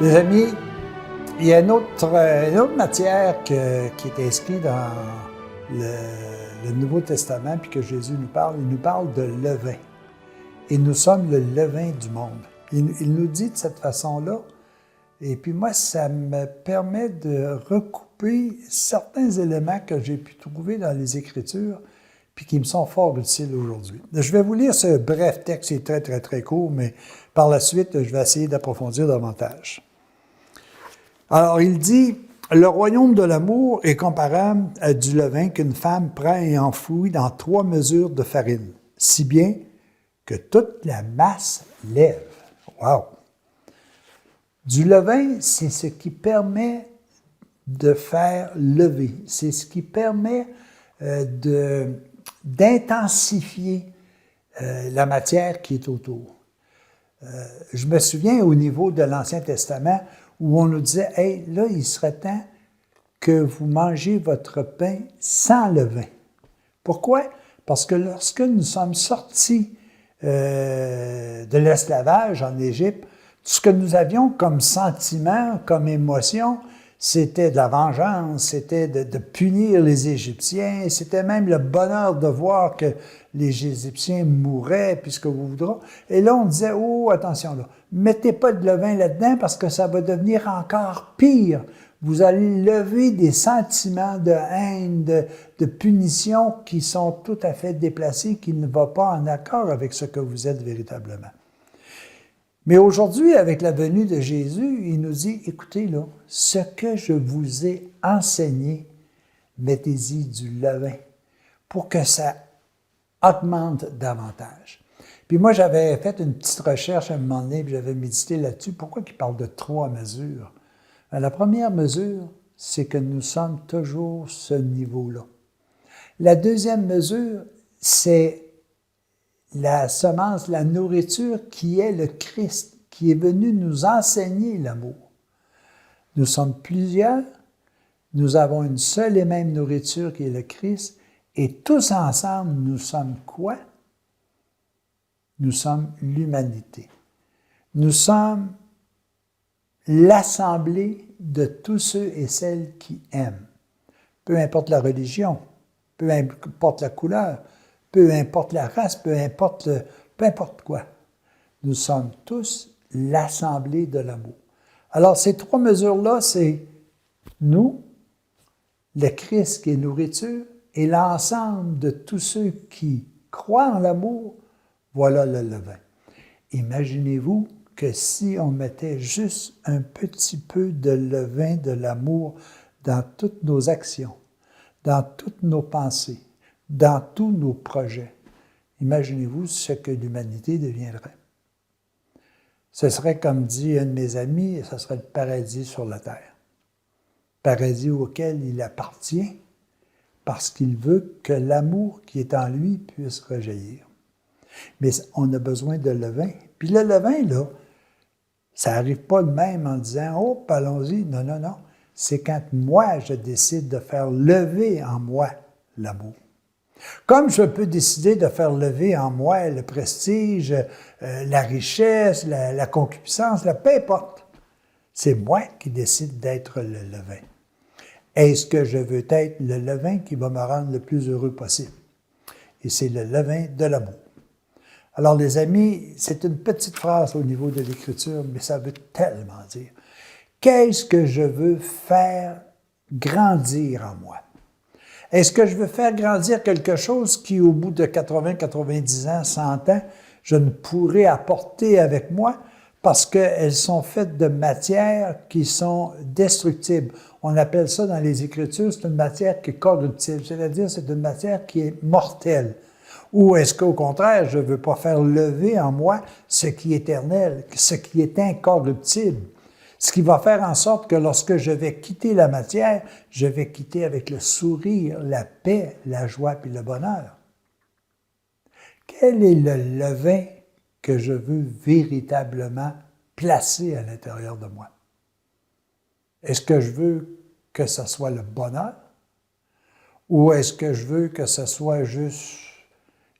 Les amis, il y a une autre matière qui est inscrite dans le Nouveau Testament, puis que Jésus nous parle. Il nous parle de levain. Et nous sommes le levain du monde. Il nous dit de cette façon-là. Et puis moi, ça me permet de recouper certains éléments que j'ai pu trouver dans les Écritures, puis qui me sont fort utiles aujourd'hui. Je vais vous lire ce bref texte, c'est très, très, très court, mais par la suite, je vais essayer d'approfondir davantage. Alors, il dit, « Le royaume de l'amour est comparable à du levain qu'une femme prend et enfouit dans 3 mesures de farine, si bien que toute la masse lève. » Wow! Du levain, c'est ce qui permet de faire lever. C'est ce qui permet d'intensifier la matière qui est autour. Je me souviens au niveau de l'Ancien Testament où on nous disait, « Hey, là, il serait temps que vous mangez votre pain sans levain. » Pourquoi? Parce que lorsque nous sommes sortis de l'esclavage en Égypte, tout ce que nous avions comme sentiment, comme émotion, c'était de la vengeance, c'était de punir les Égyptiens, c'était même le bonheur de voir que les Égyptiens mouraient, puis ce que vous voudrez. Et là, on disait, oh, attention là, mettez pas de levain là-dedans parce que ça va devenir encore pire. Vous allez lever des sentiments de haine, de punition qui sont tout à fait déplacés, qui ne vont pas en accord avec ce que vous êtes véritablement. Mais aujourd'hui, avec la venue de Jésus, il nous dit, écoutez là, ce que je vous ai enseigné, mettez-y du levain pour que ça augmente davantage. Puis moi, j'avais fait une petite recherche à un moment donné, puis j'avais médité là-dessus. Pourquoi il parle de 3 mesures? La première mesure, c'est que nous sommes toujours ce niveau-là. La deuxième mesure, c'est la semence, la nourriture qui est le Christ, qui est venu nous enseigner l'amour. Nous sommes plusieurs, nous avons une seule et même nourriture qui est le Christ, et tous ensemble, nous sommes quoi? Nous sommes l'humanité. Nous sommes l'assemblée de tous ceux et celles qui aiment. Peu importe la religion, peu importe la couleur, peu importe la race, peu importe quoi. Nous sommes tous l'assemblée de l'amour. Alors, ces 3 mesures-là, c'est nous, le Christ qui est nourriture, et l'ensemble de tous ceux qui croient en l'amour, voilà le levain. Imaginez-vous que si on mettait juste un petit peu de levain de l'amour dans toutes nos actions, dans toutes nos pensées, dans tous nos projets, imaginez-vous ce que l'humanité deviendrait. Ce serait, comme dit un de mes amis, ce serait le paradis sur la terre. Paradis auquel il appartient parce qu'il veut que l'amour qui est en lui puisse rejaillir. Mais on a besoin de levain. Puis le levain, là, ça n'arrive pas de même en disant « Oh, allons-y ». Non, non, non. C'est quand moi, je décide de faire lever en moi l'amour. Comme je peux décider de faire lever en moi le prestige, la richesse, la concupiscence, peu importe. C'est moi qui décide d'être le levain. Est-ce que je veux être le levain qui va me rendre le plus heureux possible? Et c'est le levain de l'amour. Alors les amis, c'est une petite phrase au niveau de l'Écriture, mais ça veut tellement dire. Qu'est-ce que je veux faire grandir en moi? Est-ce que je veux faire grandir quelque chose qui, au bout de 80, 90 ans, 100 ans, je ne pourrai apporter avec moi parce qu'elles sont faites de matières qui sont destructibles. On appelle ça dans les Écritures, c'est une matière qui est corruptible, c'est-à-dire c'est une matière qui est mortelle. Ou est-ce qu'au contraire, je ne veux pas faire lever en moi ce qui est éternel, ce qui est incorruptible? Ce qui va faire en sorte que lorsque je vais quitter la matière, je vais quitter avec le sourire, la paix, la joie puis le bonheur. Quel est le levain que je veux véritablement placer à l'intérieur de moi? Est-ce que je veux que ce soit le bonheur? Ou est-ce que je veux que ce soit juste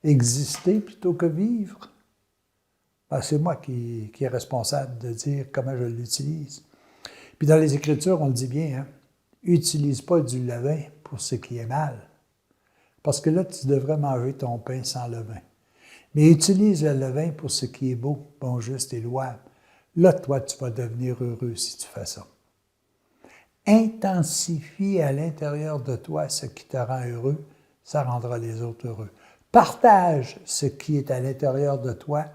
exister plutôt que vivre? Ben, c'est moi qui est responsable de dire comment je l'utilise. Puis dans les Écritures, on le dit bien, hein, utilise pas du levain pour ce qui est mal. Parce que là, tu devrais manger ton pain sans levain. Mais utilise le levain pour ce qui est beau, bon, juste et louable. Là, toi, tu vas devenir heureux si tu fais ça. Intensifie à l'intérieur de toi ce qui te rend heureux, ça rendra les autres heureux. Partage ce qui est à l'intérieur de toi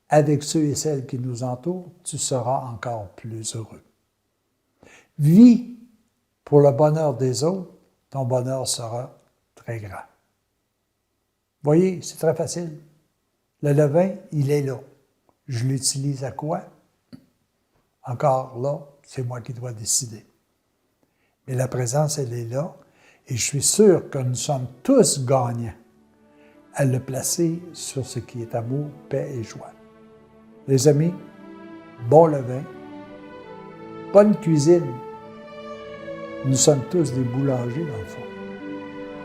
avec ceux et celles qui nous entourent, tu seras encore plus heureux. Vis pour le bonheur des autres, ton bonheur sera très grand. Voyez, c'est très facile. Le levain, il est là. Je l'utilise à quoi? Encore là, c'est moi qui dois décider. Mais la présence, elle est là, et je suis sûr que nous sommes tous gagnants à le placer sur ce qui est amour, paix et joie. Les amis, bon levain, bonne cuisine. Nous sommes tous des boulangers, dans le fond.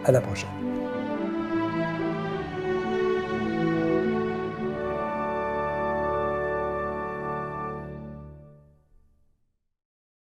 À la prochaine.